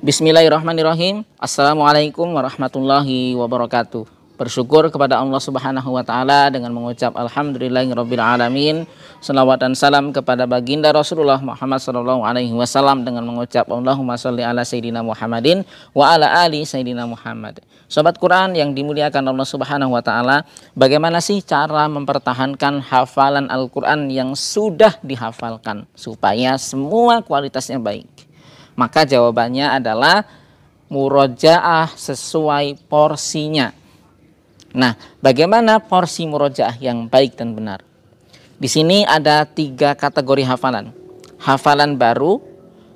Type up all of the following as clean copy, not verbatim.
Bismillahirrahmanirrahim. Assalamualaikum warahmatullahi wabarakatuh. Bersyukur kepada Allah Subhanahu wa taala dengan mengucap alhamdulillahirabbil alamin. Selawat dan salam kepada baginda Rasulullah Muhammad sallallahu alaihi wasallam dengan mengucap Allahumma shalli ala sayyidina Muhammadin wa ala ali sayyidina Muhammad. Sobat Quran yang dimuliakan Allah Subhanahu wa taala, bagaimana sih cara mempertahankan hafalan Al-Qur'an yang sudah dihafalkan supaya semua kualitasnya baik? Maka jawabannya adalah murojaah sesuai porsinya. Nah, bagaimana porsi murojaah yang baik dan benar? Di sini ada 3 kategori hafalan. Hafalan baru,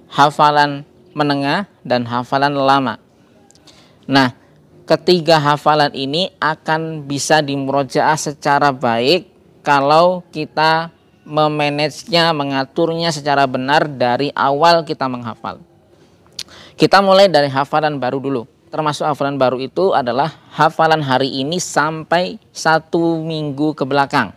hafalan menengah, dan hafalan lama. Nah, ketiga hafalan ini akan bisa dimurojaah secara baik kalau kita memanagenya, mengaturnya secara benar dari awal kita menghafal. Kita mulai dari hafalan baru dulu. Termasuk hafalan baru itu adalah hafalan hari ini sampai 1 minggu ke belakang.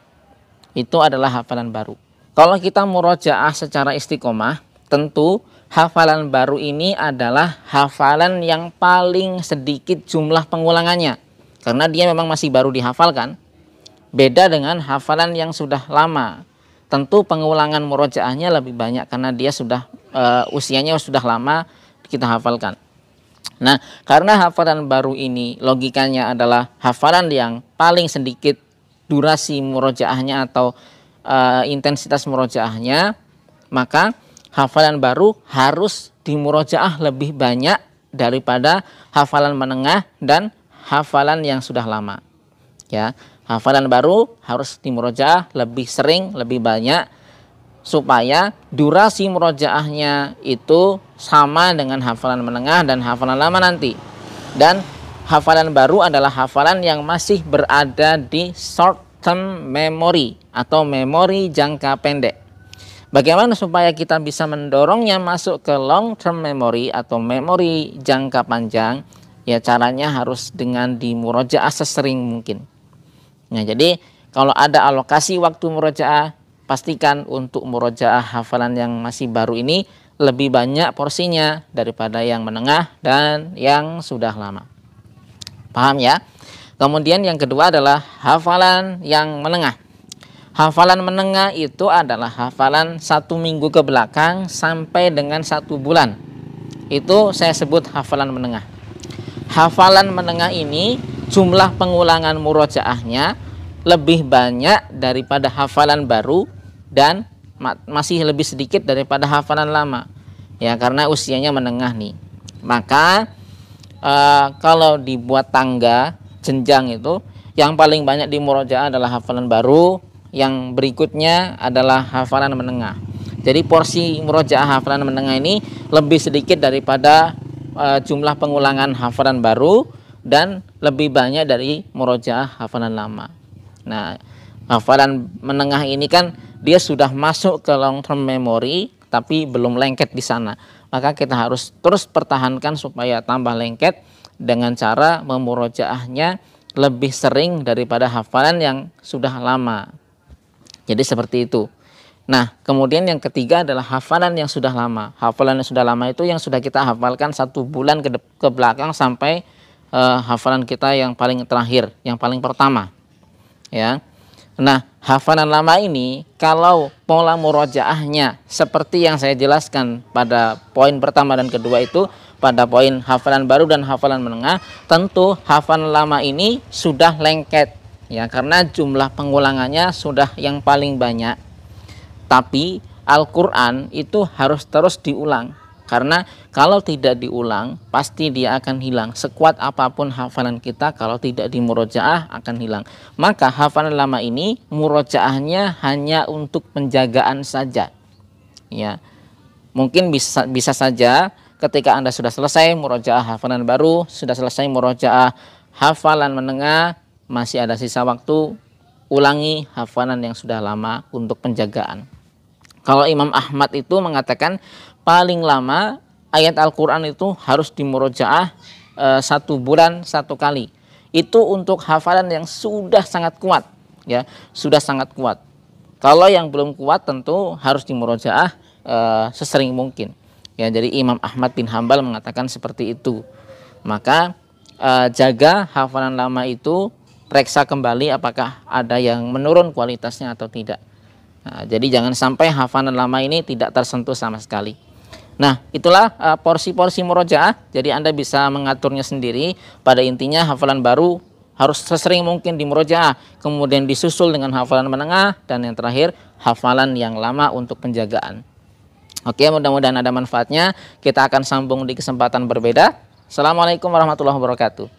Itu adalah hafalan baru. Kalau kita murojaah secara istiqomah, tentu hafalan baru ini adalah hafalan yang paling sedikit jumlah pengulangannya. Karena dia memang masih baru dihafalkan. Beda dengan hafalan yang sudah lama. Tentu pengulangan murojaahnya lebih banyak karena dia sudah usianya sudah lama kita hafalkan. Nah, karena hafalan baru ini logikanya adalah hafalan yang paling sedikit durasi murojaahnya atau intensitas murojaahnya, maka hafalan baru harus dimurojaah lebih banyak daripada hafalan menengah dan hafalan yang sudah lama. Ya, hafalan baru harus dimurojaah lebih sering, lebih banyak supaya durasi murojaahnya itu sama dengan hafalan menengah dan hafalan lama nanti. Dan hafalan baru adalah hafalan yang masih berada di short term memory atau memori jangka pendek. Bagaimana supaya kita bisa mendorongnya masuk ke long term memory atau memori jangka panjang? Ya, caranya harus dengan dimurojaah sesering mungkin. Nah, jadi kalau ada alokasi waktu murojaah, pastikan untuk murojaah hafalan yang masih baru ini lebih banyak porsinya daripada yang menengah dan yang sudah lama. Paham ya? Kemudian yang kedua adalah hafalan yang menengah. Hafalan menengah itu adalah hafalan 1 minggu ke belakang sampai dengan 1 bulan. Itu saya sebut hafalan menengah. Hafalan menengah ini jumlah pengulangan murojaahnya lebih banyak daripada hafalan baru dan masih lebih sedikit daripada hafalan lama. Ya, karena usianya menengah nih. Maka kalau dibuat tangga jenjang itu, yang paling banyak dimurojaah adalah hafalan baru, yang berikutnya adalah hafalan menengah. Jadi porsi murojaah hafalan menengah ini lebih sedikit daripada jumlah pengulangan hafalan baru dan lebih banyak dari murojaah hafalan lama. Nah, hafalan menengah ini kan dia sudah masuk ke long term memory tapi belum lengket di sana. Maka kita harus terus pertahankan supaya tambah lengket dengan cara memurojaahnya lebih sering daripada hafalan yang sudah lama. Jadi seperti itu. Nah, kemudian yang ketiga adalah hafalan yang sudah lama. Hafalan yang sudah lama itu yang sudah kita hafalkan 1 bulan ke belakang sampai hafalan kita yang paling terakhir, yang paling pertama. Ya. Nah, hafalan lama ini kalau pola murojaahnya seperti yang saya jelaskan pada poin pertama dan kedua itu, pada poin hafalan baru dan hafalan menengah, tentu hafalan lama ini sudah lengket ya, karena jumlah pengulangannya sudah yang paling banyak. Tapi Al-Qur'an itu harus terus diulang. Karena kalau tidak diulang, pasti dia akan hilang. Sekuat apapun hafalan kita, kalau tidak dimurojaah akan hilang. Maka hafalan lama ini murojaahnya hanya untuk penjagaan saja. Ya, mungkin bisa saja ketika Anda sudah selesai murojaah hafalan baru, sudah selesai murojaah hafalan menengah, masih ada sisa waktu, ulangi hafalan yang sudah lama untuk penjagaan. Kalau Imam Ahmad itu mengatakan paling lama ayat Al-Quran itu harus dimurojaah 1 bulan 1 kali. Itu untuk hafalan yang sudah sangat kuat, ya, sudah sangat kuat. Kalau yang belum kuat tentu harus dimurojaah sesering mungkin. Ya, jadi Imam Ahmad bin Hambal mengatakan seperti itu. Maka jaga hafalan lama itu, periksa kembali apakah ada yang menurun kualitasnya atau tidak. Nah, jadi jangan sampai hafalan lama ini tidak tersentuh sama sekali. Nah, itulah porsi-porsi murojaah. Jadi Anda bisa mengaturnya sendiri. Pada intinya hafalan baru harus sesering mungkin di murojaah, kemudian disusul dengan hafalan menengah, dan yang terakhir hafalan yang lama untuk penjagaan. Oke, mudah-mudahan ada manfaatnya. Kita akan sambung di kesempatan berbeda. Assalamualaikum warahmatullahi wabarakatuh.